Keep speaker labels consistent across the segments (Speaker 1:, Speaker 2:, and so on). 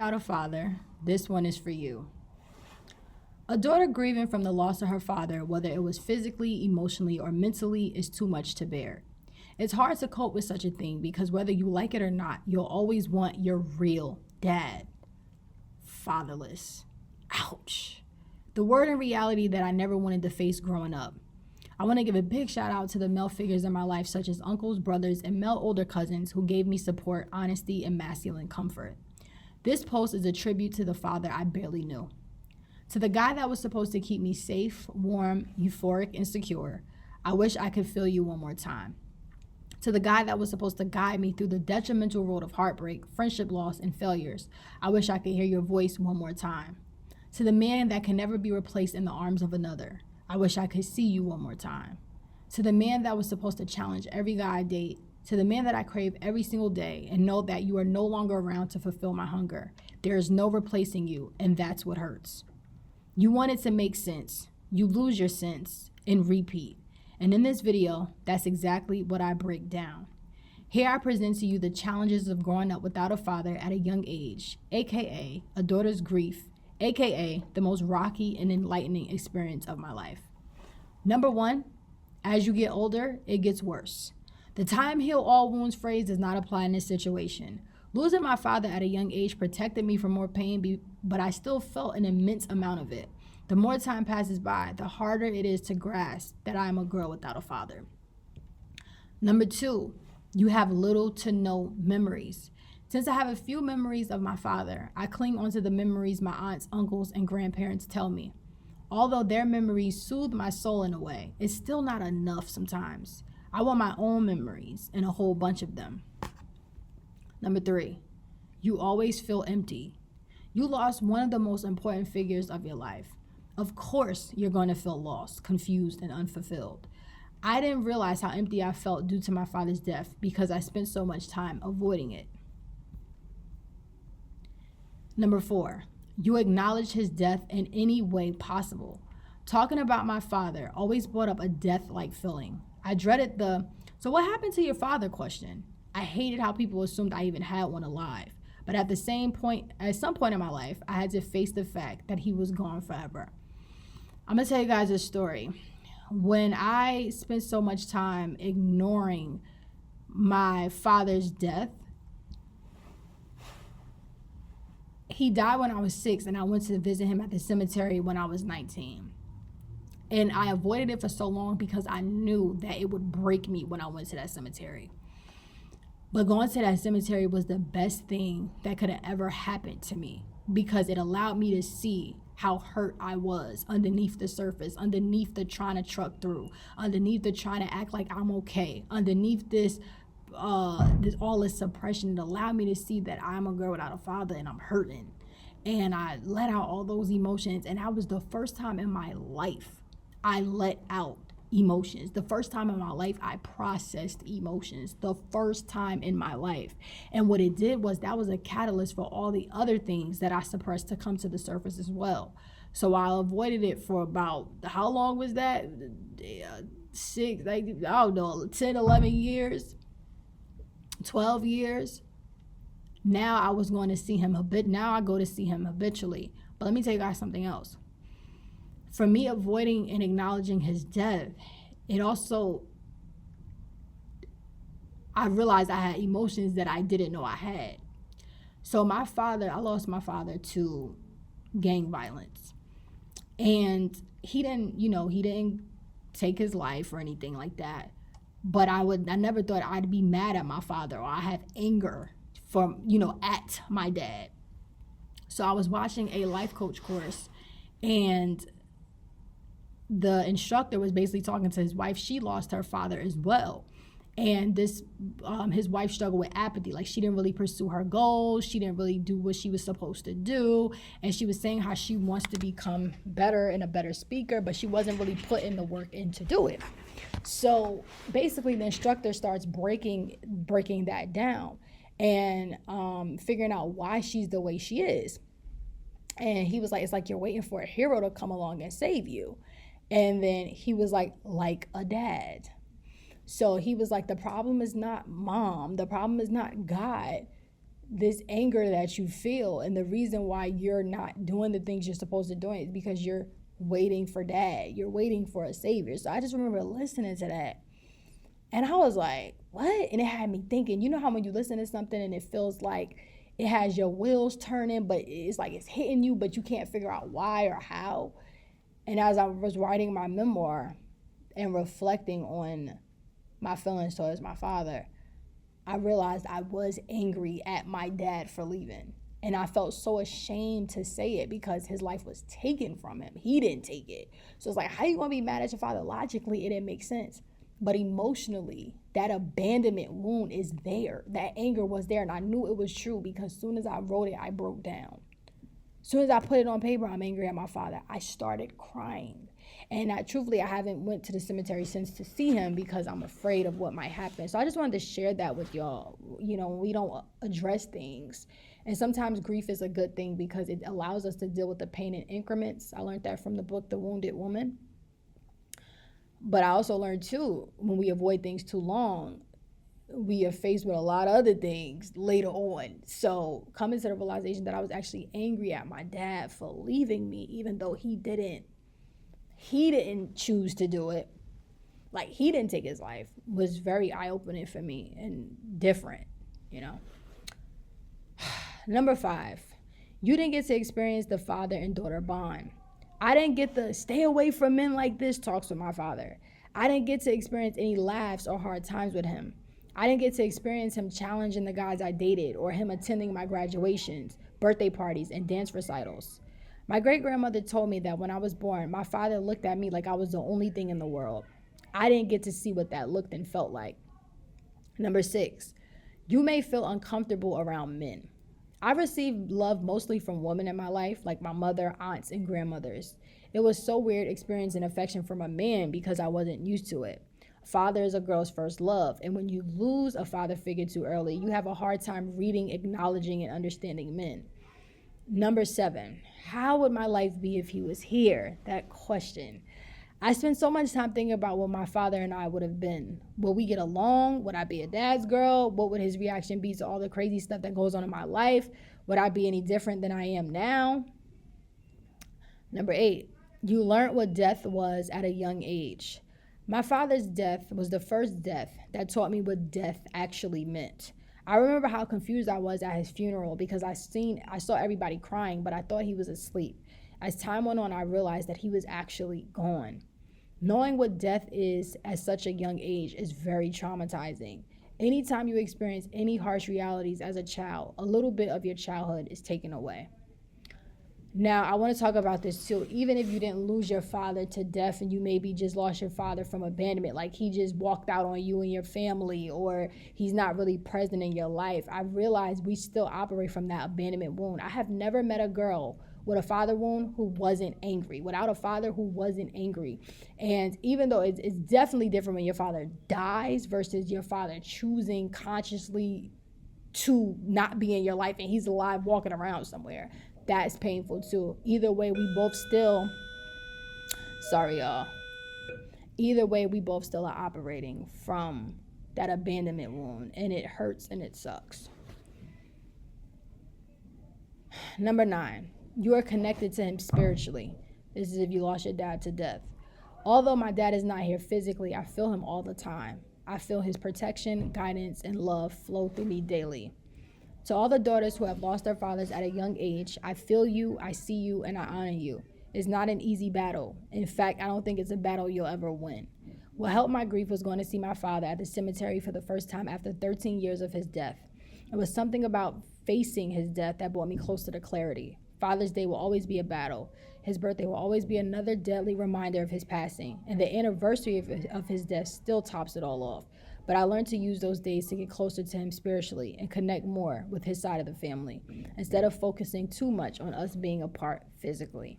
Speaker 1: Without a father, this one is for you. A daughter grieving from the loss of her father, whether it was physically, emotionally, or mentally, is too much to bear. It's hard to cope with such a thing because whether you like it or not, you'll always want your real dad. Fatherless. Ouch. The word and reality that I never wanted to face growing up. I want to give a big shout out to the male figures in my life, such as uncles, brothers, and male older cousins who gave me support, honesty, and masculine comfort. This post is a tribute to the father I barely knew. To the guy that was supposed to keep me safe, warm, euphoric, and secure, I wish I could feel you one more time. To the guy that was supposed to guide me through the detrimental road of heartbreak, friendship loss, and failures, I wish I could hear your voice one more time. To the man that can never be replaced in the arms of another, I wish I could see you one more time. To the man that was supposed to challenge every guy I date, to the man that I crave every single day and know that you are no longer around to fulfill my hunger. There is no replacing you, and that's what hurts. You want it to make sense. You lose your sense and repeat. And in this video, that's exactly what I break down. Here I present to you the challenges of growing up without a father at a young age, aka a daughter's grief, aka the most rocky and enlightening experience of my life. Number one, as you get older, it gets worse. The time heal all wounds phrase does not apply in this situation. Losing my father at a young age protected me from more pain, but I still felt an immense amount of it. The more time passes by, the harder it is to grasp that I am a girl without a father. Number two, you have little to no memories. Since I have a few memories of my father, I cling onto the memories my aunts, uncles, and grandparents tell me. Although their memories soothe my soul in a way, it's still not enough sometimes. I want my own memories and a whole bunch of them. Number three, you always feel empty. You lost one of the most important figures of your life. Of course, you're going to feel lost, confused, and unfulfilled. I didn't realize how empty I felt due to my father's death because I spent so much time avoiding it. Number four, you acknowledge his death in any way possible. Talking about my father always brought up a death-like feeling. I dreaded the, so what happened to your father question. I hated how people assumed I even had one alive. But at some point in my life, I had to face the fact that he was gone forever. I'm going to tell you guys a story. When I spent so much time ignoring my father's death, he died when I was 6, and I went to visit him at the cemetery when I was 19. And I avoided it for so long because I knew that it would break me when I went to that cemetery. But going to that cemetery was the best thing that could have ever happened to me because it allowed me to see how hurt I was underneath the surface, underneath the trying to truck through, underneath the trying to act like I'm okay, underneath this all this suppression. It allowed me to see that I'm a girl without a father and I'm hurting. And I let out all those emotions, and that was the first time in my life I let out emotions. The first time in my life I processed emotions. The first time in my life. And what it did was that was a catalyst for all the other things that I suppressed to come to the surface as well. So I avoided it for about, how long was that? 6, I don't know, 10, 11 years, 12 years. Now I was going to see him now I go to see him habitually. But let me tell you guys something else. For me, avoiding and acknowledging his death, it also, I realized I had emotions that I didn't know I had. So I lost my father to gang violence. And he didn't take his life or anything like that. But I never thought I'd be mad at my father or I have anger at my dad. So I was watching a life coach course, and the instructor was basically talking to his wife. She lost her father as well. And his wife struggled with apathy. Like, she didn't really pursue her goals. She didn't really do what she was supposed to do. And she was saying how she wants to become better and a better speaker, but she wasn't really putting the work in to do it. So basically the instructor starts breaking that down and figuring out why she's the way she is. And he was like, it's like you're waiting for a hero to come along and save you. And then he was like a dad. So he was like, the problem is not mom. The problem is not God. this anger that you feel, and the reason why you're not doing the things you're supposed to do is because you're waiting for dad. You're waiting for a savior. So I just remember listening to that. And I was like, what? And it had me thinking, you know how when you listen to something and it feels like it has your wheels turning, but it's like it's hitting you, but you can't figure out why or how. And as I was writing my memoir and reflecting on my feelings towards my father, I realized I was angry at my dad for leaving. And I felt so ashamed to say it because his life was taken from him. He didn't take it. So it's like, how you gonna be mad at your father? Logically, it didn't make sense. But emotionally, that abandonment wound is there. That anger was there, and I knew it was true because as soon as I wrote it, I broke down. As soon as I put it on paper, I'm angry at my father. I started crying. And truthfully, I haven't went to the cemetery since to see him because I'm afraid of what might happen. So I just wanted to share that with y'all. You know, we don't address things. And sometimes grief is a good thing because it allows us to deal with the pain in increments. I learned that from the book, The Wounded Woman. But I also learned too, when we avoid things too long, we are faced with a lot of other things later on. So coming to the realization that I was actually angry at my dad for leaving me, even though he didn't choose to do it, like he didn't take his life, was very eye-opening for me and different, you know. Number 5, you didn't get to experience the father and daughter bond. I didn't get the stay away from men like this talks with my father. I didn't get to experience any laughs or hard times with him. I didn't get to experience him challenging the guys I dated or him attending my graduations, birthday parties, and dance recitals. My great-grandmother told me that when I was born, my father looked at me like I was the only thing in the world. I didn't get to see what that looked and felt like. Number 6, you may feel uncomfortable around men. I received love mostly from women in my life, like my mother, aunts, and grandmothers. It was so weird experiencing affection from a man because I wasn't used to it. Father is a girl's first love, and when you lose a father figure too early, you have a hard time reading, acknowledging, and understanding men. Number 7, how would my life be if he was here? That question. I spent so much time thinking about what my father and I would have been. Will we get along? Would I be a dad's girl? What would his reaction be to all the crazy stuff that goes on in my life? Would I be any different than I am now? Number 8, you learned what death was at a young age. My father's death was the first death that taught me what death actually meant. I remember how confused I was at his funeral because I saw everybody crying, but I thought he was asleep. As time went on, I realized that he was actually gone. Knowing what death is at such a young age is very traumatizing. Anytime you experience any harsh realities as a child, a little bit of your childhood is taken away. Now, I want to talk about this too. Even if you didn't lose your father to death and you maybe just lost your father from abandonment, like he just walked out on you and your family, or he's not really present in your life, I realize we still operate from that abandonment wound. I have never met a girl with a father wound who wasn't angry, without a father who wasn't angry. And even though it's definitely different when your father dies versus your father choosing consciously to not be in your life and he's alive walking around somewhere, that's painful too. Either way, we both still, either way, we both still are operating from that abandonment wound, and it hurts and it sucks. Number 9, you are connected to him spiritually. This is if you lost your dad to death. Although my dad is not here physically, I feel him all the time. I feel his protection, guidance, and love flow through me daily. To all the daughters who have lost their fathers at a young age, I feel you, I see you, and I honor you. It's not an easy battle. In fact, I don't think it's a battle you'll ever win. What helped my grief was going to see my father at the cemetery for the first time after 13 years of his death. It was something about facing his death that brought me closer to clarity. Father's Day will always be a battle. His birthday will always be another deadly reminder of his passing, and the anniversary of his death still tops it all off. But I learned to use those days to get closer to him spiritually and connect more with his side of the family, instead of focusing too much on us being apart physically.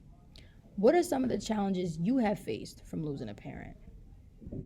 Speaker 1: What are some of the challenges you have faced from losing a parent?